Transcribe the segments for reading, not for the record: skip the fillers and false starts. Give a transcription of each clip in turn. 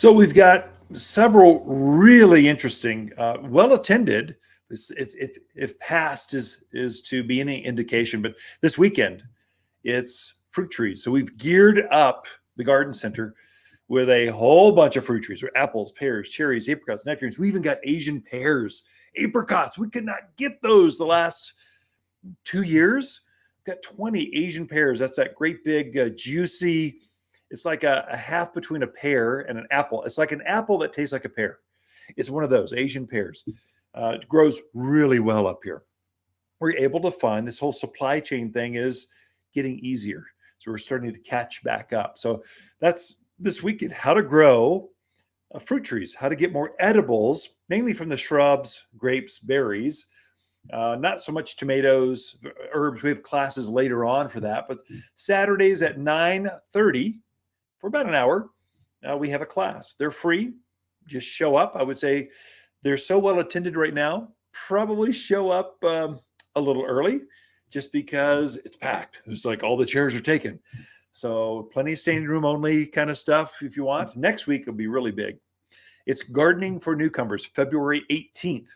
So we've got several really interesting, well attended. If past is to be any indication, but this weekend it's fruit trees. So we've geared up the garden center with a whole bunch of fruit trees, or apples, pears, cherries, apricots, nectarines. We even got Asian pears, apricots. We could not get those the last 2 years. We've got 20 Asian pears. That's that great big juicy. It's like a half between a pear and an apple. It's like an apple that tastes like a pear. It's one of those Asian pears. It grows really well up here. We're able to find this whole supply chain thing is getting easier. So we're starting to catch back up. So that's this weekend, how to grow fruit trees, how to get more edibles, mainly from the shrubs, grapes, berries, not so much tomatoes, herbs. We have classes later on for that, but Saturdays at 9:30 for about an hour, we have a class. They're free. Just show up. I would say they're so well attended right now. Probably show up a little early just because it's packed. It's like all the chairs are taken. So plenty of standing room only kind of stuff if you want. Next week will be really big. It's Gardening for Newcomers, February 18th.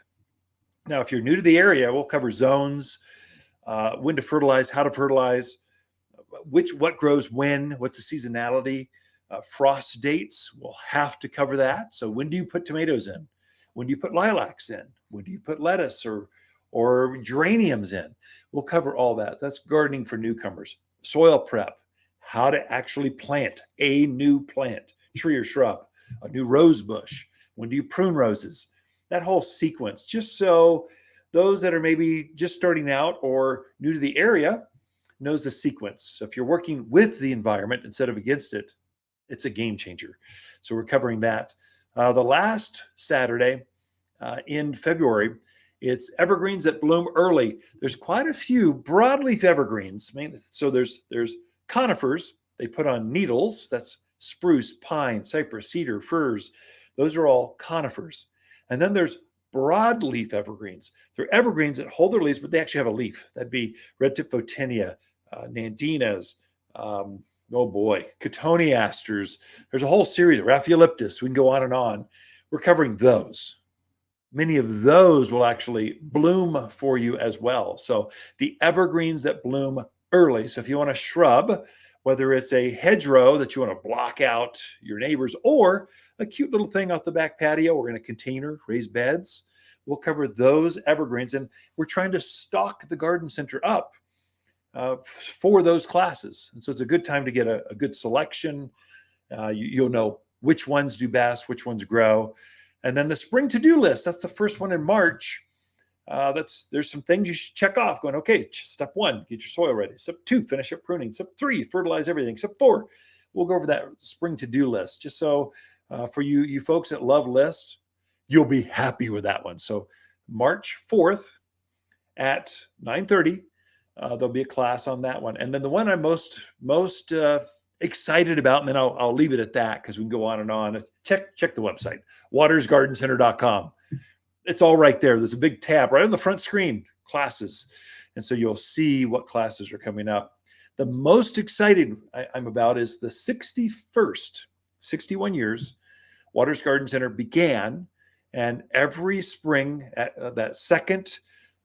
Now, if you're new to the area, we'll cover zones, when to fertilize, how to fertilize, what grows when, what's the seasonality, frost dates. We'll have to cover that. So when do you put tomatoes in? When do you put lilacs in? When do you put lettuce or geraniums in? We'll cover all that. That's Gardening for Newcomers. Soil prep, how to actually plant a new plant, tree or shrub, a new rose bush. When do you prune roses? That whole sequence, just so those that are maybe just starting out or new to the area knows the sequence. So if you're working with the environment instead of against it, it's a game changer. So we're covering that. The last Saturday in February, it's evergreens that bloom early. There's quite a few broadleaf evergreens. So there's conifers. They put on needles. That's spruce, pine, cypress, cedar, firs. Those are all conifers. And then there's broadleaf evergreens. They're evergreens that hold their leaves, but they actually have a leaf. That'd be red tip photinia, nandinas, cotoneasters. There's a whole series of Rhaphioliptus. We can go on and on. We're covering those. Many of those will actually bloom for you as well. So the evergreens that bloom early. So if you want a shrub, whether it's a hedgerow that you want to block out your neighbors or a cute little thing off the back patio or in a container, raised beds, we'll cover those evergreens. And we're trying to stock the garden center up for those classes. And so it's a good time to get a good selection. You'll know which ones do best, which ones grow. And then the spring to-do list, that's the first one in March. There's some things you should check off going, okay, step 1, get your soil ready. Step 2, finish up pruning. Step 3, fertilize everything. Step 4, we'll go over that spring to-do list. Just so for you folks that love lists, you'll be happy with that one. So March 4th at 9:30, there'll be a class on that one. And then the one I'm most excited about, and then I'll leave it at that because we can go on and on. Check the website, watersgardencenter.com. It's all right there. There's a big tab right on the front screen, classes. And so you'll see what classes are coming up. The most excited I'm about is the 61st, 61 years, Waters Garden Center began. And every spring, at that second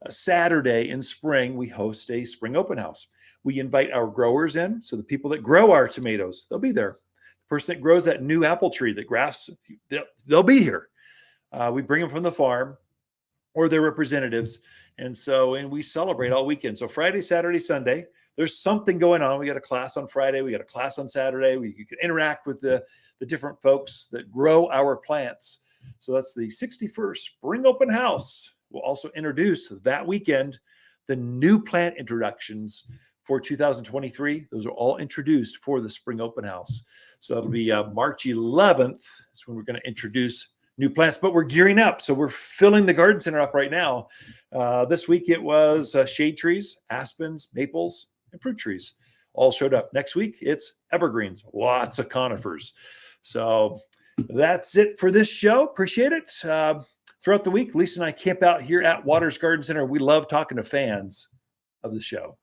Saturday in spring, we host a spring open house. We invite our growers in. So the people that grow our tomatoes, they'll be there. The person that grows that new apple tree that grafts, they'll be here. We bring them from the farm or their representatives. And we celebrate all weekend. So Friday, Saturday, Sunday, there's something going on. We got a class on Friday. We got a class on Saturday. You can interact with the different folks that grow our plants. So that's the 61st Spring Open House. We'll also introduce that weekend the new plant introductions for 2023. Those are all introduced for the Spring Open House. So that'll be March 11th. That's when we're going to introduce new plants, but we're gearing up. So we're filling the garden center up right now. This week it was shade trees, aspens, maples, and fruit trees all showed up. Next week it's evergreens, lots of conifers. So that's it for this show. Appreciate it. Throughout the week, Lisa and I camp out here at Waters Garden Center. We love talking to fans of the show.